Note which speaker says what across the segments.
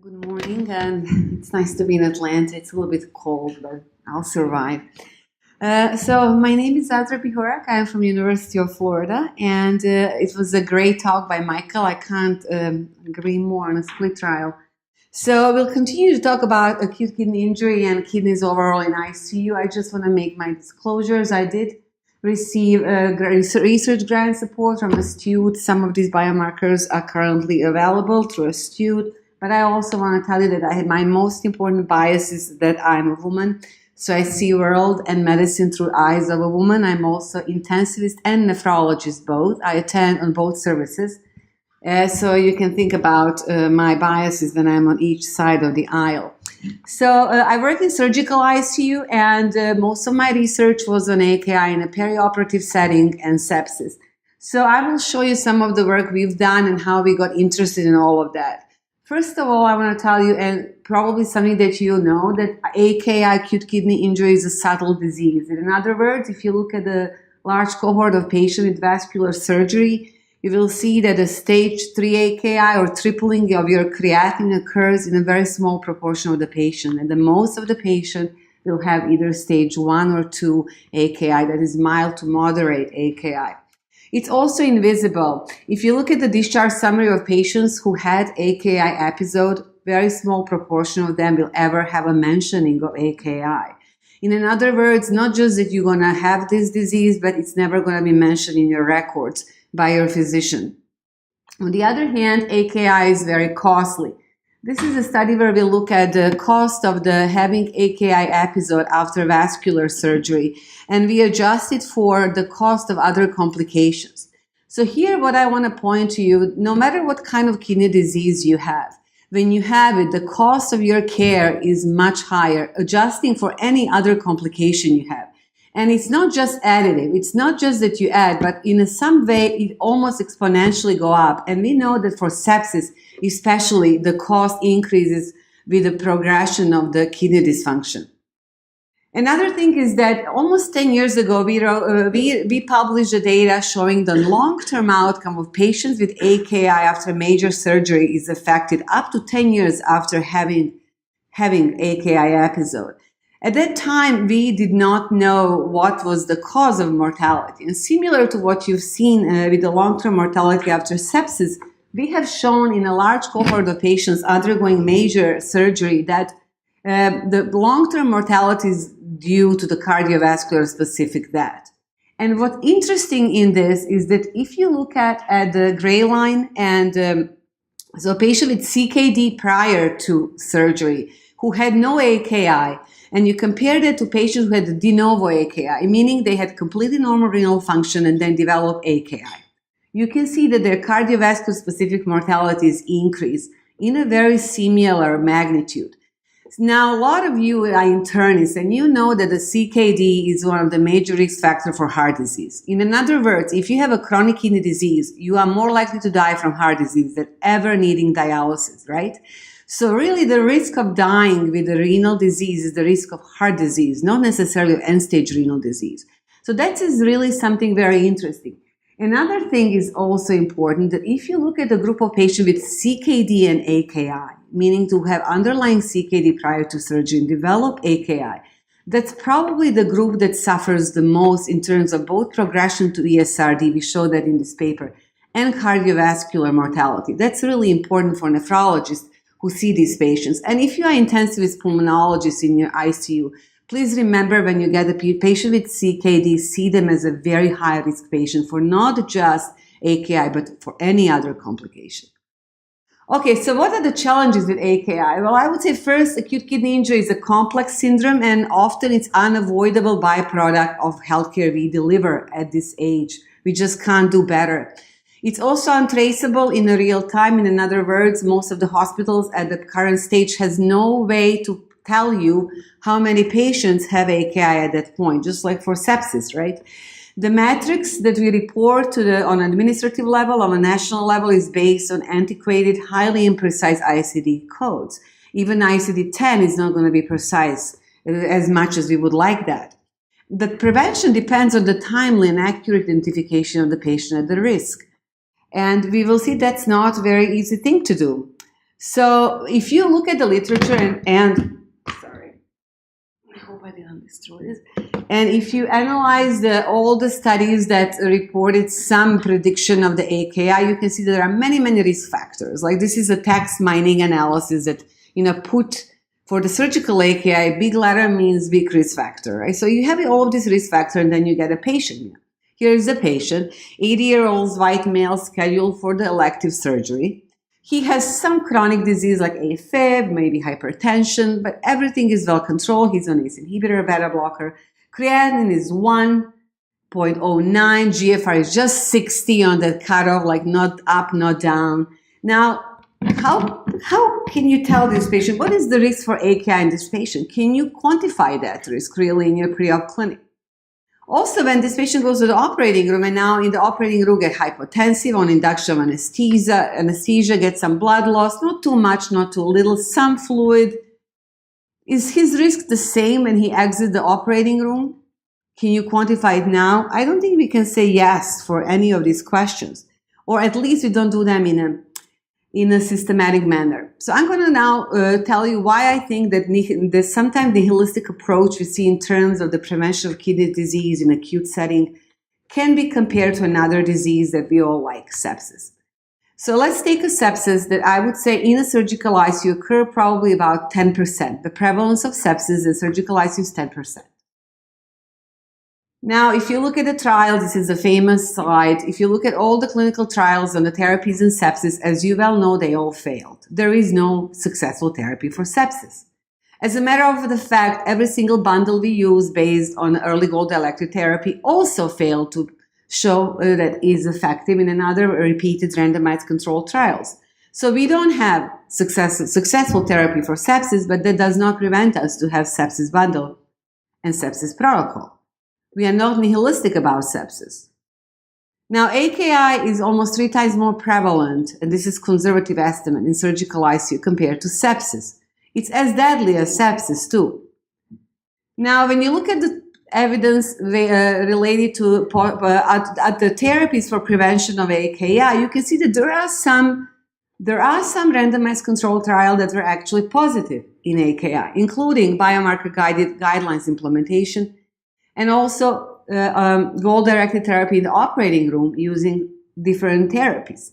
Speaker 1: Good morning, and it's nice to be in Atlanta. It's a little bit cold, but I'll survive. So my name is Azra Bihorac. I'm from University of Florida, and it was a great talk by Michael. I can't agree more on a split trial. So we'll continue to talk about acute kidney injury and kidneys overall in ICU. I just want to make my disclosures. I did receive research grant support from Acute. Some of these biomarkers are currently available through Acute. But I also want to tell you that my most important bias is that I'm a woman. So I see world and medicine through eyes of a woman. I'm also intensivist and nephrologist both. I attend on both services. So you can think about my biases when I'm on each side of the aisle. So I work in surgical ICU, and most of my research was on AKI in a perioperative setting and sepsis. So I will show you some of the work we've done and how we got interested in all of that. First of all, I want to tell you, and probably something that you know, that AKI, acute kidney injury, is a subtle disease. In other words, if you look at the large cohort of patients with vascular surgery, you will see that a stage 3 AKI or tripling of your creatinine occurs in a very small proportion of the patient. And the most of the patient will have either stage 1 or 2 AKI, that is mild to moderate AKI. It's also invisible. If you look at the discharge summary of patients who had AKI episode, very small proportion of them will ever have a mentioning of AKI. In other words, not just that you're going to have this disease, but it's never going to be mentioned in your records by your physician. On the other hand, AKI is very costly. This is a study where we look at the cost of having AKI episode after vascular surgery, and we adjust it for the cost of other complications. So here what I want to point to you, no matter what kind of kidney disease you have, when you have it, the cost of your care is much higher, adjusting for any other complication you have. And it's not just additive. It's not just that you add, but in some way, it almost exponentially go up. And we know that for sepsis, especially, the cost increases with the progression of the kidney dysfunction. Another thing is that almost 10 years ago, we published the data showing the long-term outcome of patients with AKI after major surgery is affected up to 10 years after having AKI episode. At that time, we did not know what was the cause of mortality. And similar to what you've seen with the long-term mortality after sepsis, we have shown in a large cohort of patients undergoing major surgery that the long-term mortality is due to the cardiovascular specific death. And what's interesting in this is that if you look at the gray line, and so a patient with CKD prior to surgery who had no AKI, and you compared it to patients who had de novo AKI, meaning they had completely normal renal function and then developed AKI. You can see that their cardiovascular specific mortalities increase in a very similar magnitude. Now, a lot of you are internists, and you know that the CKD is one of the major risk factors for heart disease. In other words, if you have a chronic kidney disease, you are more likely to die from heart disease than ever needing dialysis, right? So really the risk of dying with a renal disease is the risk of heart disease, not necessarily of end-stage renal disease. So that is really something very interesting. Another thing is also important, that if you look at a group of patients with CKD and AKI, meaning to have underlying CKD prior to surgery and develop AKI, that's probably the group that suffers the most in terms of both progression to ESRD, we show that in this paper, and cardiovascular mortality. That's really important for nephrologists who see these patients. And if you are intensivist pulmonologist in your ICU, please remember when you get a patient with CKD, see them as a very high-risk patient for not just AKI, but for any other complication. Okay, so what are the challenges with AKI? Well, I would say first, acute kidney injury is a complex syndrome, and often it's unavoidable byproduct of healthcare we deliver at this age. We just can't do better. It's also untraceable in real time. In other words, most of the hospitals at the current stage has no way to tell you how many patients have AKI at that point, just like for sepsis, right? The metrics that we report on an administrative level, on a national level, is based on antiquated, highly imprecise ICD codes. Even ICD-10 is not going to be precise as much as we would like that. The prevention depends on the timely and accurate identification of the patient at the risk. And we will see that's not a very easy thing to do. So if you look at the literature and sorry, I hope I didn't destroy this. And if you analyze all the studies that reported some prediction of the AKI, you can see that there are many, many risk factors. Like this is a text mining analysis that, put for the surgical AKI, big letter means big risk factor, right? So you have all of these risk factors and then you get a patient. Here is a patient, 80-year-old white male scheduled for the elective surgery. He has some chronic disease like AFib, maybe hypertension, but everything is well controlled. He's on ACE inhibitor, beta blocker. Creatinine is 1.09. GFR is just 60 on the cutoff, like not up, not down. Now, how can you tell this patient what is the risk for AKI in this patient? Can you quantify that risk really in your pre-op clinic? Also, when this patient goes to the operating room, and now in the operating room get hypotensive on induction of anesthesia, get some blood loss, not too much, not too little, some fluid. Is his risk the same when he exits the operating room? Can you quantify it now? I don't think we can say yes for any of these questions, or at least we don't do them in a systematic manner. So I'm going to now tell you why I think that sometimes the holistic approach we see in terms of the prevention of kidney disease in acute setting can be compared to another disease that we all like, sepsis. So let's take a sepsis that I would say in a surgical ICU occur probably about 10%. The prevalence of sepsis in surgical ICU is 10%. Now, if you look at the trial, this is a famous slide. If you look at all the clinical trials on the therapies in sepsis, as you well know, they all failed. There is no successful therapy for sepsis. As a matter of the fact, every single bundle we use based on early gold electric therapy also failed to show that is effective in another repeated randomized controlled trials. So we don't have successful therapy for sepsis, but that does not prevent us to have sepsis bundle and sepsis protocol. We are not nihilistic about sepsis. Now, AKI is almost 3 times more prevalent, and this is conservative estimate in surgical ICU compared to sepsis. It's as deadly as sepsis too. Now, when you look at the evidence related to at the therapies for prevention of AKI, you can see that there are some randomized controlled trials that were actually positive in AKI, including biomarker-guided guidelines implementation, and also goal-directed therapy in the operating room using different therapies.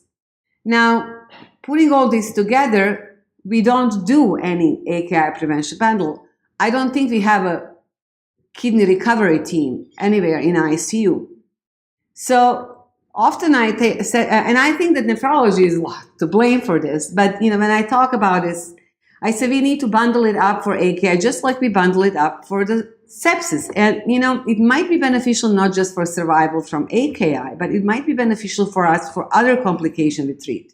Speaker 1: Now, putting all this together, we don't do any AKI prevention bundle. I don't think we have a kidney recovery team anywhere in ICU. So often I say, and I think that nephrology is to blame for this, but when I talk about this, I say we need to bundle it up for AKI just like we bundle it up for the sepsis. And, it might be beneficial not just for survival from AKI, but it might be beneficial for us for other complications we treat.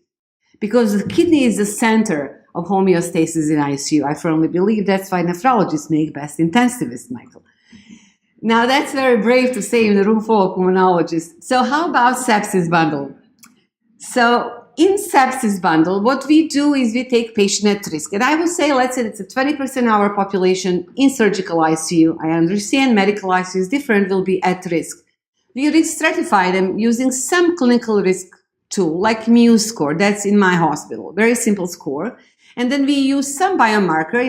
Speaker 1: Because the kidney is the center of homeostasis in ICU. I firmly believe that's why nephrologists make best intensivists, Michael. Now, that's very brave to say in a room full of pulmonologists. So how about sepsis bundle? So in sepsis bundle, what we do is we take patient at risk. And I would say, let's say it's a 20% of our population in surgical ICU. I understand medical ICU is different, will be at risk. We risk stratify them using some clinical risk tool, like Mu score. That's in my hospital. Very simple score. And then we use some biomarker.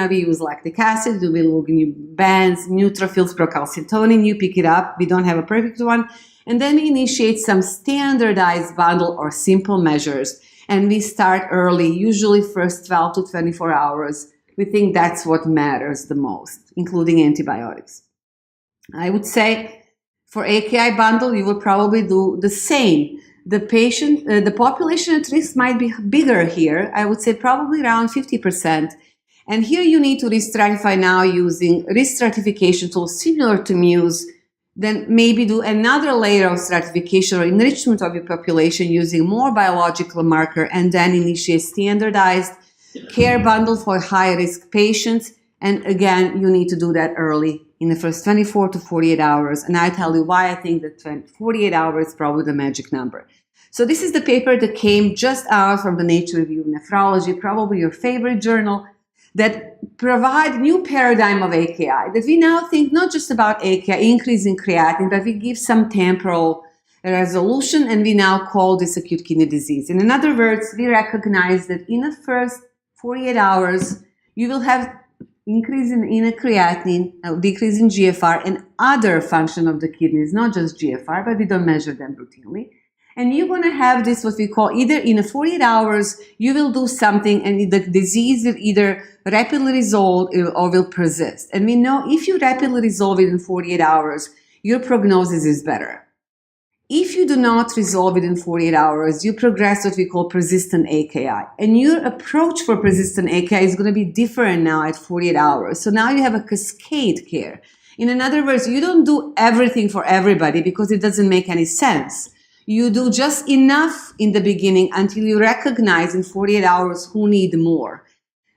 Speaker 1: We use lactic acid, we look new bands, neutrophils, procalcitonin, you pick it up. We don't have a perfect one. And then we initiate some standardized bundle or simple measures. And we start early, usually first 12 to 24 hours. We think that's what matters the most, including antibiotics. I would say for AKI bundle, you will probably do the same. The population at risk might be bigger here. I would say probably around 50%. And here you need to risk stratify now using risk stratification tools similar to Muse. Then maybe do another layer of stratification or enrichment of your population using more biological marker, and then initiate standardized care bundle for high-risk patients. And again, you need to do that early in the first 24 to 48 hours. And I tell you why I think that 48 hours is probably the magic number. So this is the paper that came just out from the Nature Review of Nephrology, probably your favorite journal, that provide new paradigm of AKI, that we now think not just about AKI, increase in creatinine, but we give some temporal resolution, and we now call this acute kidney disease. In other words, we recognize that in the first 48 hours, you will have increase in creatinine, decrease in GFR, and other function of the kidneys, not just GFR, but we don't measure them routinely. And you're going to have this, what we call, either in 48 hours, you will do something and the disease will either rapidly resolve or will persist. And we know if you rapidly resolve it in 48 hours, your prognosis is better. If you do not resolve it in 48 hours, you progress what we call persistent AKI. And your approach for persistent AKI is going to be different now at 48 hours. So now you have a cascade care. In other words, you don't do everything for everybody because it doesn't make any sense. You do just enough in the beginning until you recognize in 48 hours who need more.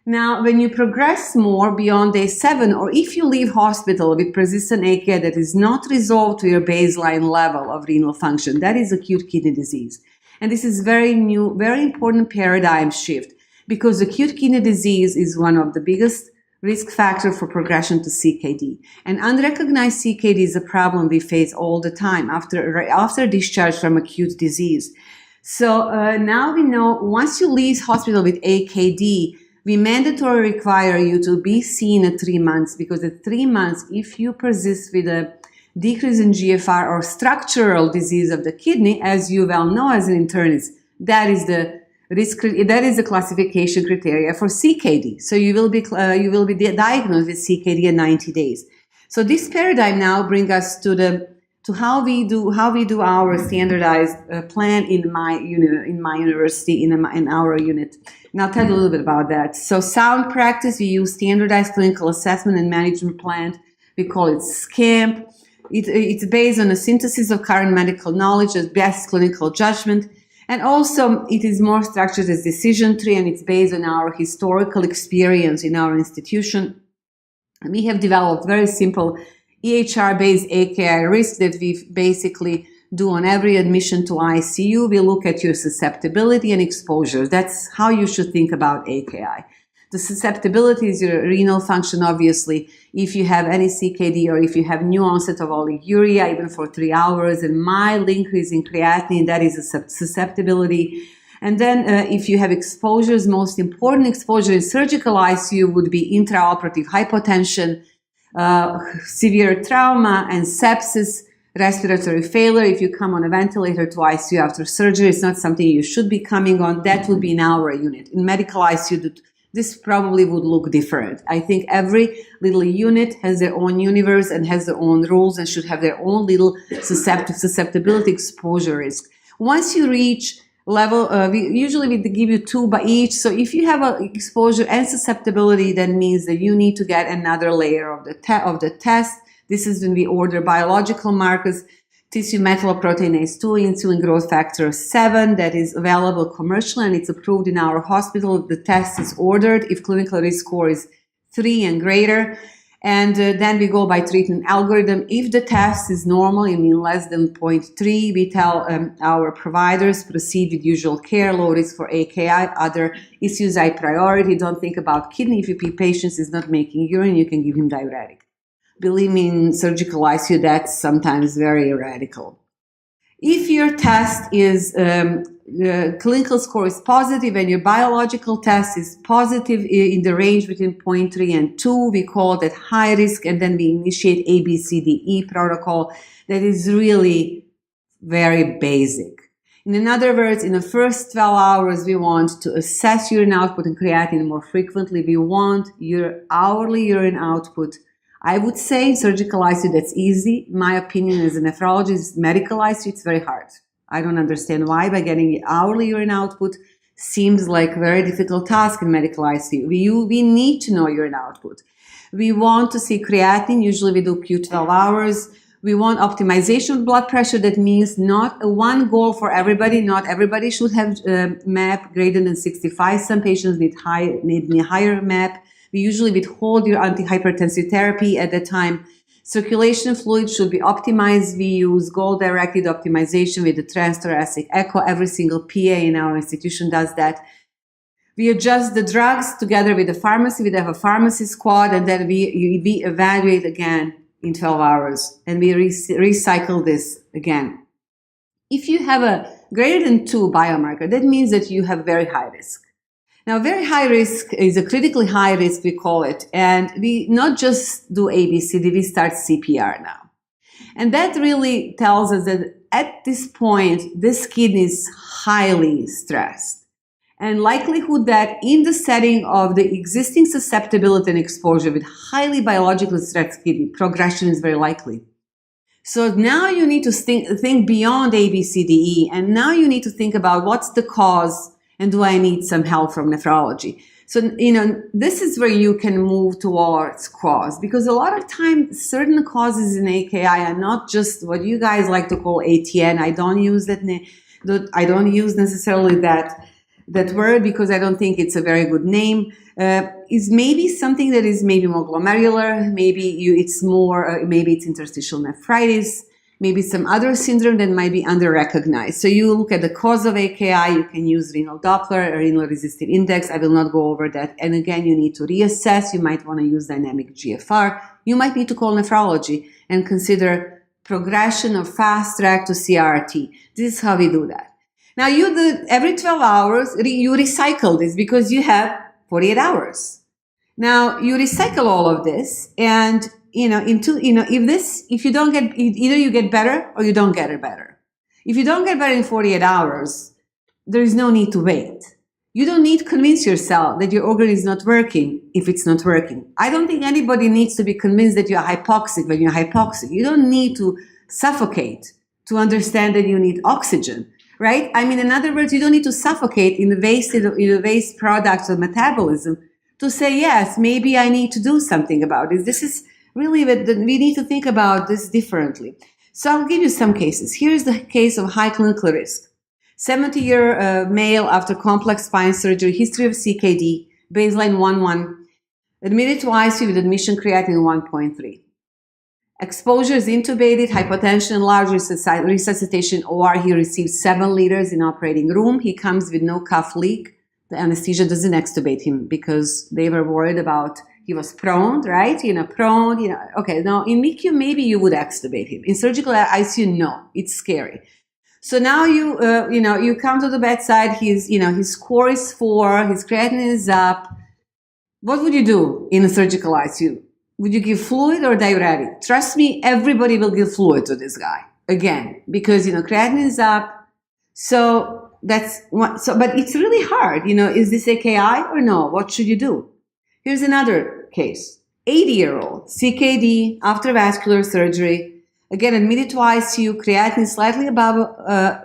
Speaker 1: Now, when you progress more beyond day 7, or if you leave hospital with persistent AKI that is not resolved to your baseline level of renal function, that is acute kidney disease. And this is very new, very important paradigm shift because acute kidney disease is one of the biggest risk factors for progression to CKD. And unrecognized CKD is a problem we face all the time after discharge from acute disease. So now we know once you leave hospital with AKD, we mandatory require you to be seen at 3 months because at 3 months, if you persist with a decrease in GFR or structural disease of the kidney, as you well know as an internist, that is the risk. That is the classification criteria for CKD. So you will be diagnosed with CKD in 90 days. So this paradigm now brings us to how we do our standardized plan in my university in our unit. And I'll tell you a little bit about that. So sound practice, we use standardized clinical assessment and management plan. We call it SCAMP. It's based on a synthesis of current medical knowledge as best clinical judgment. And also it is more structured as decision tree, and it's based on our historical experience in our institution. We have developed very simple EHR-based AKI risk that we basically do on every admission to ICU. We look at your susceptibility and exposure. That's how you should think about AKI. The susceptibility is your renal function, obviously. If you have any CKD or if you have new onset of oliguria, even for 3 hours, and mild increase in creatinine, that is a susceptibility. And then if you have exposures, most important exposure in surgical ICU would be intraoperative hypotension, severe trauma, and sepsis, respiratory failure. If you come on a ventilator to ICU after surgery, it's not something you should be coming on. That would be in our unit. In medical ICU, this probably would look different. I think every little unit has their own universe and has their own rules and should have their own little susceptibility exposure risk. Once you reach level, usually we give you 2 by each. So if you have an exposure and susceptibility, that means that you need to get another layer of the test. This is when we order biological markers, tissue metalloproteinase 2, insulin growth factor 7, that is available commercially and it's approved in our hospital. The test is ordered if clinical risk score is 3 and greater. And then we go by treatment algorithm. If the test is normal, I mean less than 0.3, we tell our providers proceed with usual care, low risk for AKI, other issues high priority. Don't think about kidney. If your patient is not making urine, you can give him diuretic. Believe me, in surgical ICU, that's sometimes very radical. If your test is, clinical score is positive and your biological test is positive in the range between 0.3 and 2, we call that high risk, and then we initiate ABCDE protocol that is really very basic. In other words, in the first 12 hours, we want to assess urine output and creatinine more frequently. We want your hourly urine output. I would say in surgical ICU, that's easy. My opinion as a nephrologist, medical ICU, it's very hard. I don't understand why, but getting hourly urine output seems like a very difficult task in medical ICU. We need to know urine output. We want to see creatinine. Usually we do Q12 hours. We want optimization of blood pressure. That means not one goal for everybody. Not everybody should have MAP greater than 65. Some patients need higher MAP. We usually withhold your antihypertensive therapy at the time. Circulation fluid should be optimized. We use goal-directed optimization with the transthoracic echo. Every single PA in our institution does that. We adjust the drugs together with the pharmacy. We have a pharmacy squad, and then we evaluate again in 12 hours, and we recycle this again. If you have a greater than 2 biomarker, that means that you have very high risk. Now, very high risk is a critically high risk, we call it, and we not just do ABCD, we start CPR now. And that really tells us that at this point, this kidney is highly stressed. And likelihood that in the setting of the existing susceptibility and exposure with highly biologically stressed kidney, progression is very likely. So now you need to think beyond ABCDE, and now you need to think about what's the cause and do I need some help from nephrology? So, this is where you can move towards cause, because a lot of times certain causes in AKI are not just what you guys like to call ATN. I don't use that. I don't use necessarily that word because I don't think it's a very good name. Is maybe something that is maybe more glomerular. Maybe it's more. Maybe it's interstitial nephritis. Maybe some other syndrome that might be under-recognized. So you look at the cause of AKI, you can use renal Doppler or renal resistive index. I will not go over that. And again, you need to reassess. You might want to use dynamic GFR. You might need to call nephrology and consider progression or fast track to CRT. This is how we do that. Now, every 12 hours, you recycle this because you have 48 hours. Now, you recycle all of this and if you don't get, either you get better or you don't get it better. If you don't get better in 48 hours, there is no need to wait. You don't need to convince yourself that your organ is not working if it's not working. I don't think anybody needs to be convinced that you're hypoxic when you're hypoxic. You don't need to suffocate to understand that you need oxygen, right? I mean, in other words, you don't need to suffocate in the waste products of metabolism to say, yes, maybe I need to do something about this. This is really, we need to think about this differently. So I'll give you some cases. Here's the case of high clinical risk. 70-year male after complex spine surgery, history of CKD, baseline 1.1, admitted to ICU with admission creatinine 1.3. Exposure is intubated, hypotension, large resuscitation OR. He received 7 liters in operating room. He comes with no cuff leak. The anesthesia doesn't extubate him because they were worried about he was prone, right? Prone, okay. Now in MICU, maybe you would extubate him. In surgical ICU, no, it's scary. So now you come to the bedside. His score is 4. His creatinine is up. What would you do in a surgical ICU? Would you give fluid or diuretic? Trust me, everybody will give fluid to this guy again because creatinine is up. So that's what. So, but it's really hard. Is this AKI or no? What should you do? Here's another case. 80-year-old, CKD, after vascular surgery, again admitted to ICU, creatinine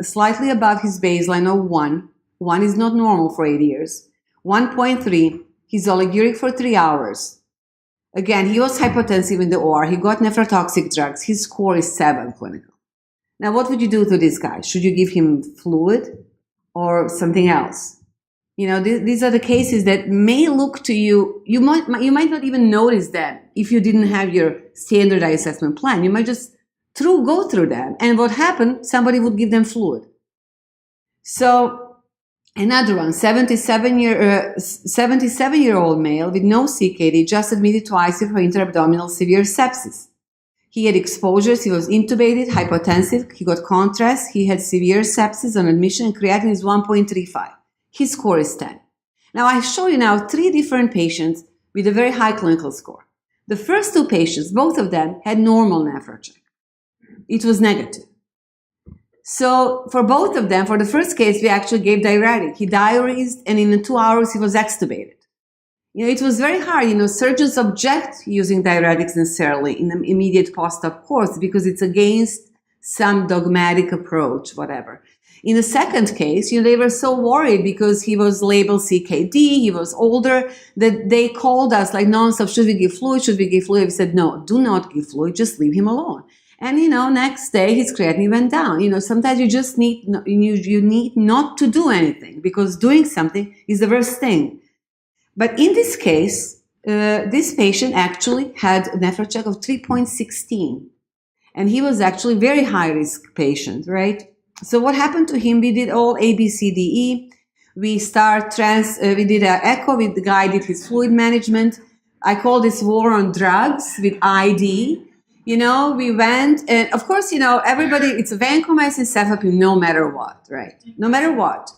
Speaker 1: slightly above his baseline of 1. 1 is not normal for 80 years. 1.3, he's oliguric for 3 hours. Again, he was hypotensive in the OR. He got nephrotoxic drugs. His score is 7 clinical. Now, what would you do to this guy? Should you give him fluid or something else? These are the cases that may look to you. You might not even notice them if you didn't have your standardized assessment plan. You might just go through them. And what happened? Somebody would give them fluid. So another one, 77-year-old male with no CKD, just admitted to ICU for intra-abdominal severe sepsis. He had exposures. He was intubated, hypotensive. He got contrast. He had severe sepsis on admission, and creatinine is 1.35. His score is 10. Now, I show you now 3 different patients with a very high clinical score. The first 2 patients, both of them, had normal nephrocheck. It was negative. So for both of them, for the first case, we actually gave diuretic. He diuresed, and in 2 hours, he was extubated. It was very hard. Surgeons object using diuretics necessarily in the immediate post-op course because it's against some dogmatic approach, whatever. In the second case, they were so worried because he was labeled CKD, he was older, that they called us like nonstop, should we give fluid, should we give fluid? We said, no, do not give fluid, just leave him alone. And, next day his creatinine went down. Sometimes you just need, you need not to do anything because doing something is the worst thing. But in this case, this patient actually had a nephrocheck of 3.16. And he was actually a very high risk patient, right? So what happened to him? We did all ABCDE. We did an echo with the guy, did his fluid management. I call this war on drugs with ID. we went, and of course, everybody, it's vancomycin cefepime no matter what, right? No matter what.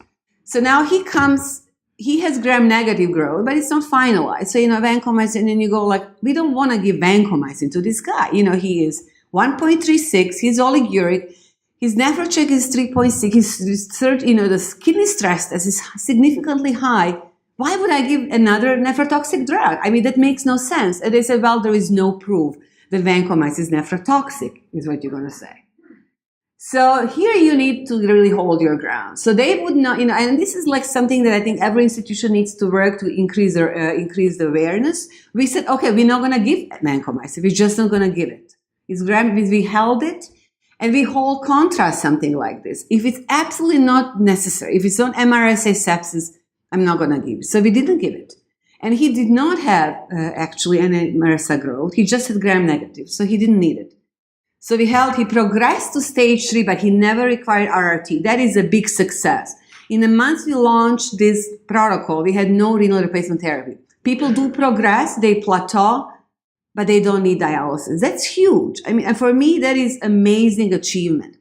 Speaker 1: So now he has gram-negative growth, but it's not finalized. So, vancomycin, and you go like, we don't want to give vancomycin to this guy. He is 1.36, he's oliguric, his nephrocheck is 3.6, his third, the kidney stress test is significantly high. Why would I give another nephrotoxic drug? I mean, that makes no sense. And they said, well, there is no proof that vancomycin is nephrotoxic, is what you're going to say. So here you need to really hold your ground. So they would not, and this is like something that I think every institution needs to work to increase the awareness. We said, okay, we're not going to give vancomycin. We're just not going to give it. We held it, and we hold contrast something like this. If it's absolutely not necessary, if it's on MRSA sepsis, I'm not going to give it. So we didn't give it. And he did not have actually any MRSA growth. He just had gram-negative, so he didn't need it. So he progressed to stage 3, but he never required RRT. That is a big success. In the months we launched this protocol, we had no renal replacement therapy. People do progress, they plateau, but they don't need dialysis. That's huge. I mean, and for me, that is amazing achievement.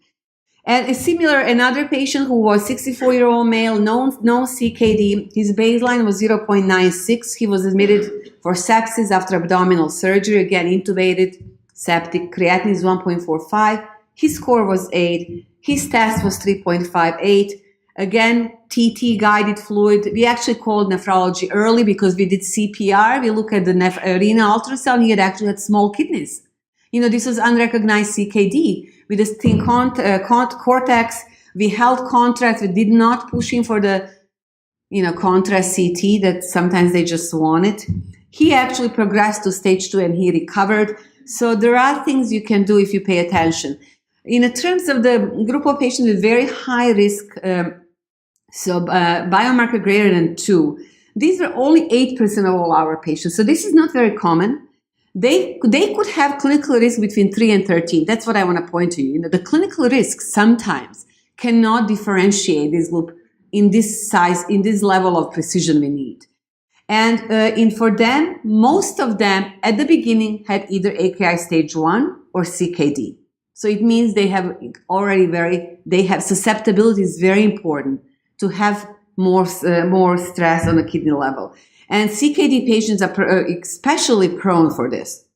Speaker 1: And another patient who was 64-year-old male, no CKD, his baseline was 0.96. He was admitted for sepsis after abdominal surgery, again, intubated, septic, creatinine is 1.45. His score was 8. His test was 3.58. Again, TT guided fluid. We actually called nephrology early because we did CPR. We look at the renal ultrasound. He actually had small kidneys. This was unrecognized CKD. With this thin cortex, we held contrast. We did not push him for the, contrast CT that sometimes they just want it. He actually progressed to stage 2 and he recovered. So there are things you can do if you pay attention. In terms of the group of patients with very high risk, biomarker greater than 2, these are only 8% of all our patients. So this is not very common. They could have clinical risk between 3 and 13. That's what I want to point to you. The clinical risk sometimes cannot differentiate this group in this size, in this level of precision we need. And for them, most of them at the beginning had either AKI stage 1 or CKD. So it means they have susceptibility is very important to have more stress on the kidney level. And CKD patients are especially prone for this.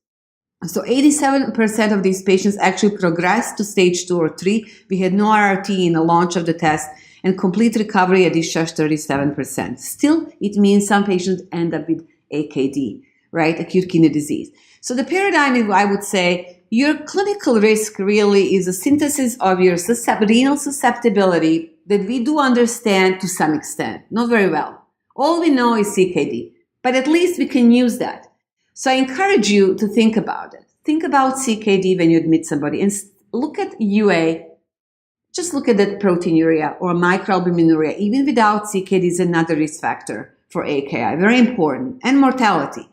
Speaker 1: So 87% of these patients actually progressed to stage 2 or 3. We had no RRT in the launch of the test, and complete recovery at discharge 37%. Still, it means some patients end up with AKD, right? Acute kidney disease. So the paradigm is, I would say, your clinical risk really is a synthesis of your renal susceptibility that we do understand to some extent, not very well. All we know is CKD, but at least we can use that. So I encourage you to think about it. Think about CKD when you admit somebody and look at UA. Just look at that proteinuria or microalbuminuria. Even without CKD is another risk factor for AKI. Very important. And mortality.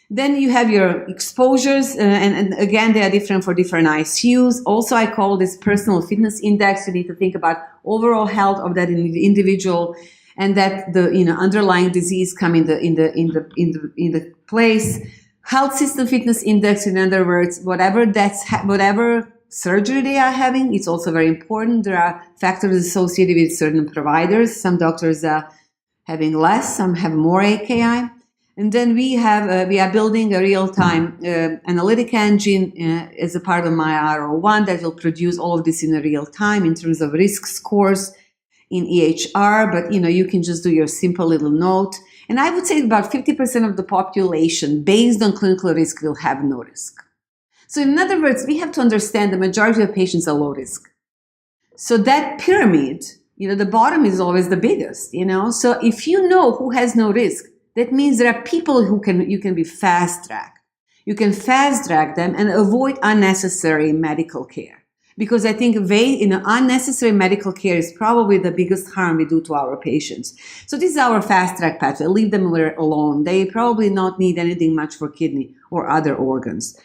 Speaker 1: Then you have your exposures, and again, they are different for different ICUs. Also, I call this personal fitness index. You need to think about overall health of that individual, and that the underlying disease come in the place. Health system fitness index, in other words, whatever surgery they are having, it's also very important. There are factors associated with certain providers. Some doctors are having less, some have more AKI. And then we are building a real-time analytic engine as a part of my R01 that will produce all of this in a real time in terms of risk scores in EHR. But you can just do your simple little note. And I would say about 50% of the population, based on clinical risk, will have no risk. So in other words, we have to understand the majority of patients are low risk. So that pyramid, the bottom is always the biggest, So if you know who has no risk, that means there are people you can be fast track. You can fast track them and avoid unnecessary medical care. Because I think unnecessary medical care is probably the biggest harm we do to our patients. So this is our fast track pathway. Leave them alone. They probably not need anything much for kidney or other organs.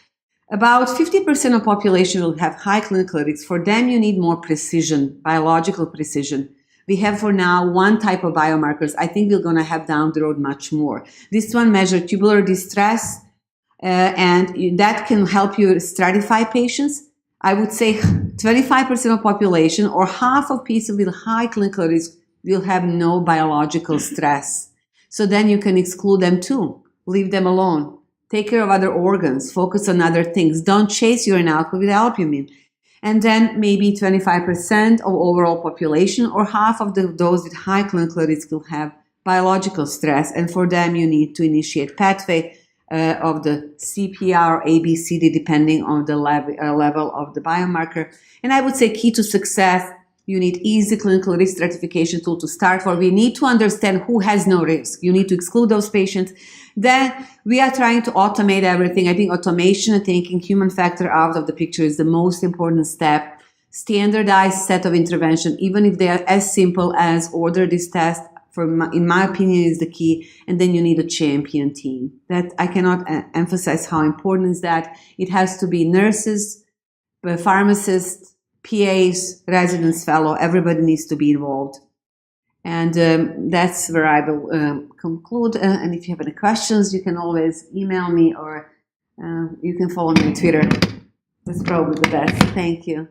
Speaker 1: About 50% of population will have high clinical risk. For them, you need more precision, biological precision. We have for now one type of biomarkers. I think we're going to have down the road much more. This one measures tubular distress and that can help you stratify patients. I would say 25% of population or half of people with high clinical risk will have no biological stress. So then you can exclude them too. Leave them alone. Take care of other organs. Focus on other things. Don't chase urine output with albumin. And then maybe 25% of overall population or half of those with high clinical risk will have biological stress. And for them, you need to initiate pathway of the CPR, ABCD, depending on the level of the biomarker. And I would say key to success, you need easy clinical risk stratification tool to start for. We need to understand who has no risk. You need to exclude those patients. Then we are trying to automate everything. I think automation and taking human factor out of the picture is the most important step. Standardized set of intervention, even if they are as simple as order this test, in my opinion, is the key. And then you need a champion team. That I cannot emphasize how important is that. It has to be nurses, pharmacists, PAs, residence fellow. Everybody needs to be involved. And that's where I will conclude. And if you have any questions, you can always email me or you can follow me on Twitter. That's probably the best. Thank you.